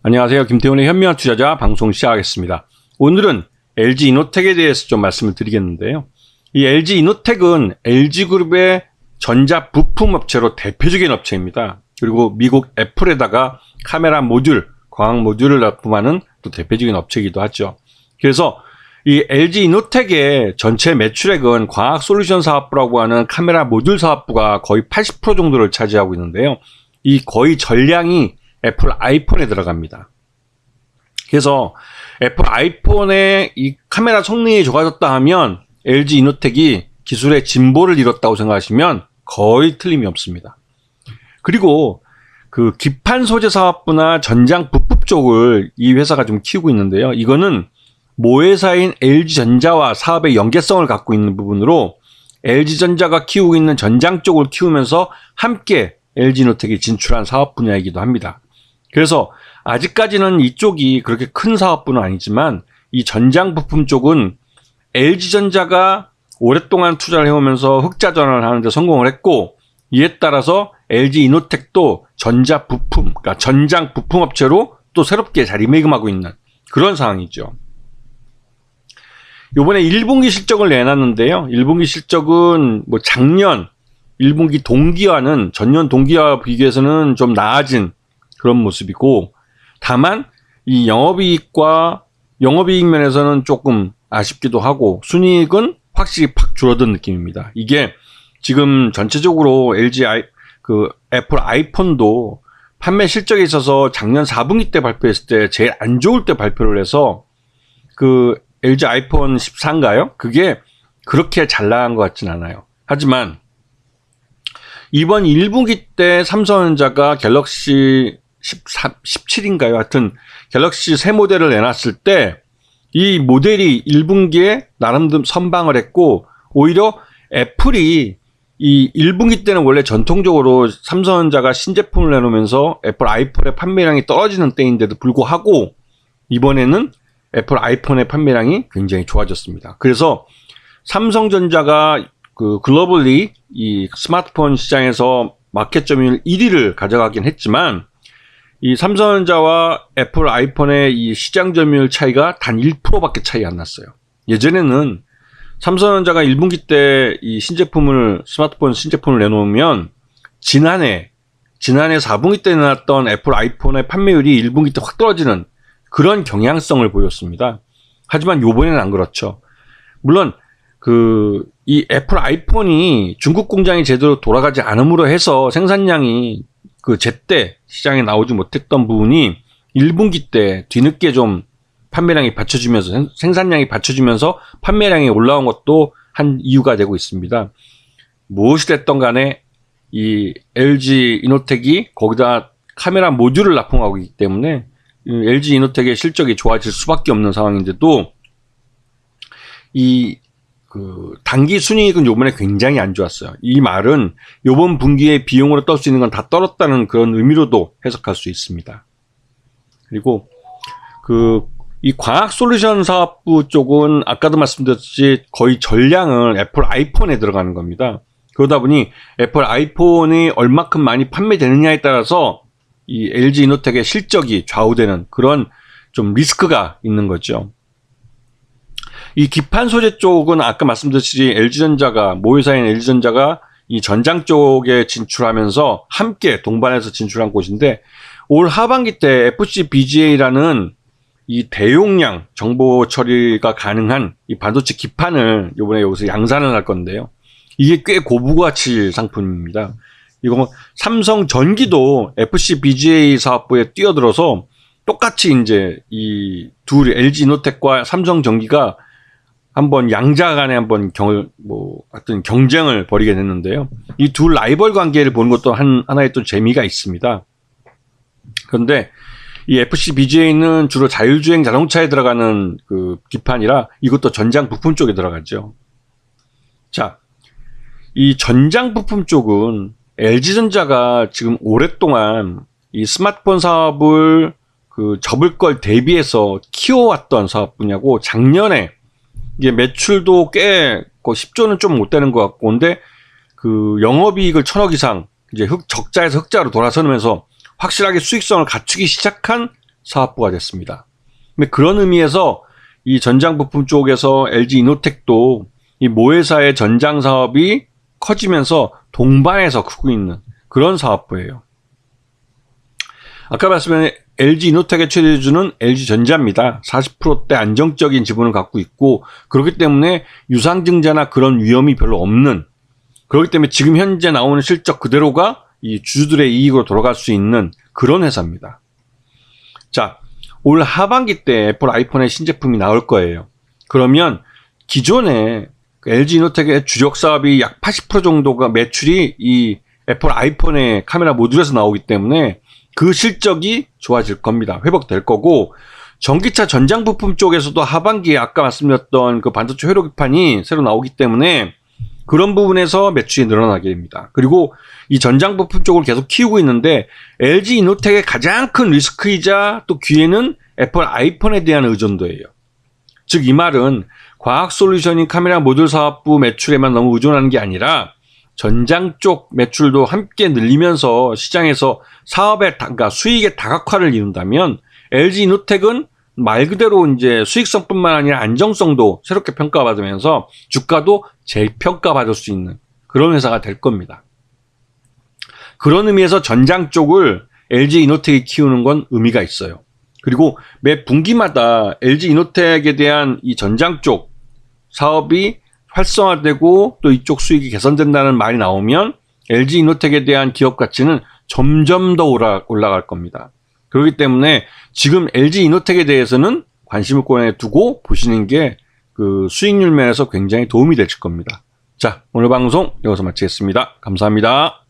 안녕하세요. 김태훈의 현명한 투자자 방송 시작하겠습니다. 오늘은 LG이노텍에 대해서 좀 말씀을 드리겠는데요. 이 LG이노텍은 LG그룹의 전자 부품 업체로 대표적인 업체입니다. 그리고 미국 애플에다가 카메라 모듈, 광학 모듈을 납품하는 또 대표적인 업체이기도 하죠. 그래서 이 LG이노텍의 전체 매출액은 광학 솔루션 사업부라고 하는 카메라 모듈 사업부가 거의 80% 정도를 차지하고 있는데요. 이 거의 전량이 애플 아이폰에 들어갑니다. 그래서 애플 아이폰의 이 카메라 성능이 좋아졌다 하면 LG이노텍이 기술의 진보를 이뤘다고 생각하시면 거의 틀림이 없습니다. 그리고 그 기판 소재 사업부나 전장 부품 쪽을 이 회사가 좀 키우고 있는데요. 이거는 모회사인 LG전자와 사업의 연계성을 갖고 있는 부분으로 LG전자가 키우고 있는 전장 쪽을 키우면서 함께 LG이노텍이 진출한 사업 분야이기도 합니다. 그래서 아직까지는 이쪽이 그렇게 큰 사업부는 아니지만 이 전장 부품 쪽은 LG전자가 오랫동안 투자를 해오면서 흑자 전환을 하는데 성공을 했고, 이에 따라서 LG이노텍도 전자 부품, 그러니까 전장 부품 업체로 또 새롭게 자리매김하고 있는 그런 상황이죠. 요번에 1분기 실적을 내놨는데요. 1분기 실적은 뭐 작년 1분기 동기와는 전년 동기와 비교해서는 좀 나아진 그런 모습이고, 다만 이 영업이익 면에서는 조금 아쉽기도 하고 순이익은 확실히 팍 줄어든 느낌입니다. 이게 지금 전체적으로 애플 아이폰도 판매 실적에 있어서 작년 4분기 때 발표했을 때 제일 안 좋을 때 발표를 해서 그 LG 아이폰 14인가요? 그게 그렇게 잘 나간 것 같진 않아요. 하지만 이번 1분기 때 삼성전자가 갤럭시 17인가요? 하여튼 갤럭시 새 모델을 내놨을 때 이 모델이 1분기에 나름대로 선방을 했고, 오히려 애플이 이 1분기 때는 원래 전통적으로 삼성전자가 신제품을 내놓으면서 애플 아이폰의 판매량이 떨어지는 때인데도 불구하고 이번에는 애플 아이폰의 판매량이 굉장히 좋아졌습니다. 그래서 삼성전자가 그 글로벌리 이 스마트폰 시장에서 마켓 점유율 1위를 가져가긴 했지만, 이 삼성전자와 애플 아이폰의 이 시장 점유율 차이가 단 1%밖에 차이 안 났어요. 예전에는 삼성전자가 1분기 때 이 스마트폰 신제품을 내놓으면 지난해 4분기 때 내놨던 애플 아이폰의 판매율이 1분기 때 확 떨어지는 그런 경향성을 보였습니다. 하지만 요번에는 안 그렇죠. 물론 이 애플 아이폰이 중국 공장이 제대로 돌아가지 않음으로 해서 생산량이 제때 시장에 나오지 못했던 부분이 1분기 때 뒤늦게 좀 판매량이 받쳐지면서 생산량이 받쳐지면서 판매량이 올라온 것도 한 이유가 되고 있습니다. 무엇이 됐던 간에 이 LG이노텍이 거기다 카메라 모듈을 납품하고 있기 때문에 LG이노텍의 실적이 좋아질 수밖에 없는 상황인데도 단기 순이익은 요번에 굉장히 안 좋았어요. 이 말은 요번 분기에 비용으로 떨 수 있는 건 다 떨었다는 그런 의미로도 해석할 수 있습니다. 그리고 이 광학 솔루션 사업부 쪽은 아까도 말씀드렸듯이 거의 전량은 애플 아이폰에 들어가는 겁니다. 그러다 보니 애플 아이폰이 얼마큼 많이 판매되느냐에 따라서 이 LG이노텍의 실적이 좌우되는 그런 좀 리스크가 있는 거죠. 이 기판 소재 쪽은 아까 말씀드렸듯이 모회사인 LG전자가 이 전장 쪽에 진출하면서 함께 동반해서 진출한 곳인데, 올 하반기 때 FCBGA라는 이 대용량 정보 처리가 가능한 이 반도체 기판을 이번에 여기서 양산을 할 건데요. 이게 꽤 고부가치 상품입니다. 이거 삼성전기도 FCBGA 사업부에 뛰어들어서 똑같이 이제 이 둘 LG이노텍과 삼성전기가 한번 양자 간에 한번 하여튼 경쟁을 벌이게 됐는데요. 이 둘 라이벌 관계를 보는 것도 하나의 또 재미가 있습니다. 그런데 이 FCBGA는 주로 자율주행 자동차에 들어가는 그 기판이라 이것도 전장 부품 쪽에 들어가죠. 자, 이 전장 부품 쪽은 LG전자가 지금 오랫동안 이 스마트폰 사업을 접을 걸 대비해서 키워왔던 사업 분야고, 작년에 이게 매출도 꽤 10조는 좀 못 되는 것 같고, 근데 영업이익을 1,000억 이상 이제 적자에서 흑자로 돌아서면서 확실하게 수익성을 갖추기 시작한 사업부가 됐습니다. 그런 의미에서 이 전장 부품 쪽에서 LG 이노텍도 이 모회사의 전장 사업이 커지면서 동반해서 크고 있는 그런 사업부예요. 아까 말씀드린 LG 이노텍의 최대주주는 LG전자입니다. 40%대 안정적인 지분을 갖고 있고 그렇기 때문에 유상증자나 그런 위험이 별로 없는, 그렇기 때문에 지금 현재 나오는 실적 그대로가 이 주주들의 이익으로 돌아갈 수 있는 그런 회사입니다. 자, 올 하반기 때 애플 아이폰의 신제품이 나올 거예요. 그러면 기존에 LG 이노텍의 주력 사업이 약 80% 정도가 매출이 이 애플 아이폰의 카메라 모듈에서 나오기 때문에 그 실적이 좋아질 겁니다. 회복될 거고, 전기차 전장 부품 쪽에서도 하반기에 아까 말씀드렸던 그 반도체 회로기판이 새로 나오기 때문에 그런 부분에서 매출이 늘어나게 됩니다. 그리고 이 전장 부품 쪽을 계속 키우고 있는데 LG 이노텍의 가장 큰 리스크이자 또 기회는 애플 아이폰에 대한 의존도예요. 즉 이 말은 과학 솔루션인 카메라 모듈 사업부 매출에만 너무 의존하는 게 아니라 전장 쪽 매출도 함께 늘리면서 시장에서 사업의 그러니까 수익의 다각화를 이룬다면 LG 이노텍은 말 그대로 이제 수익성뿐만 아니라 안정성도 새롭게 평가받으면서 주가도 재평가받을 수 있는 그런 회사가 될 겁니다. 그런 의미에서 전장 쪽을 LG 이노텍이 키우는 건 의미가 있어요. 그리고 매 분기마다 LG 이노텍에 대한 이 전장 쪽 사업이 활성화되고 또 이쪽 수익이 개선된다는 말이 나오면 LG 이노텍에 대한 기업 가치는 점점 더 올라갈 겁니다. 그렇기 때문에 지금 LG 이노텍에 대해서는 관심을 꺼내두고 보시는 게 그 수익률 면에서 굉장히 도움이 되실 겁니다. 자, 오늘 방송 여기서 마치겠습니다. 감사합니다.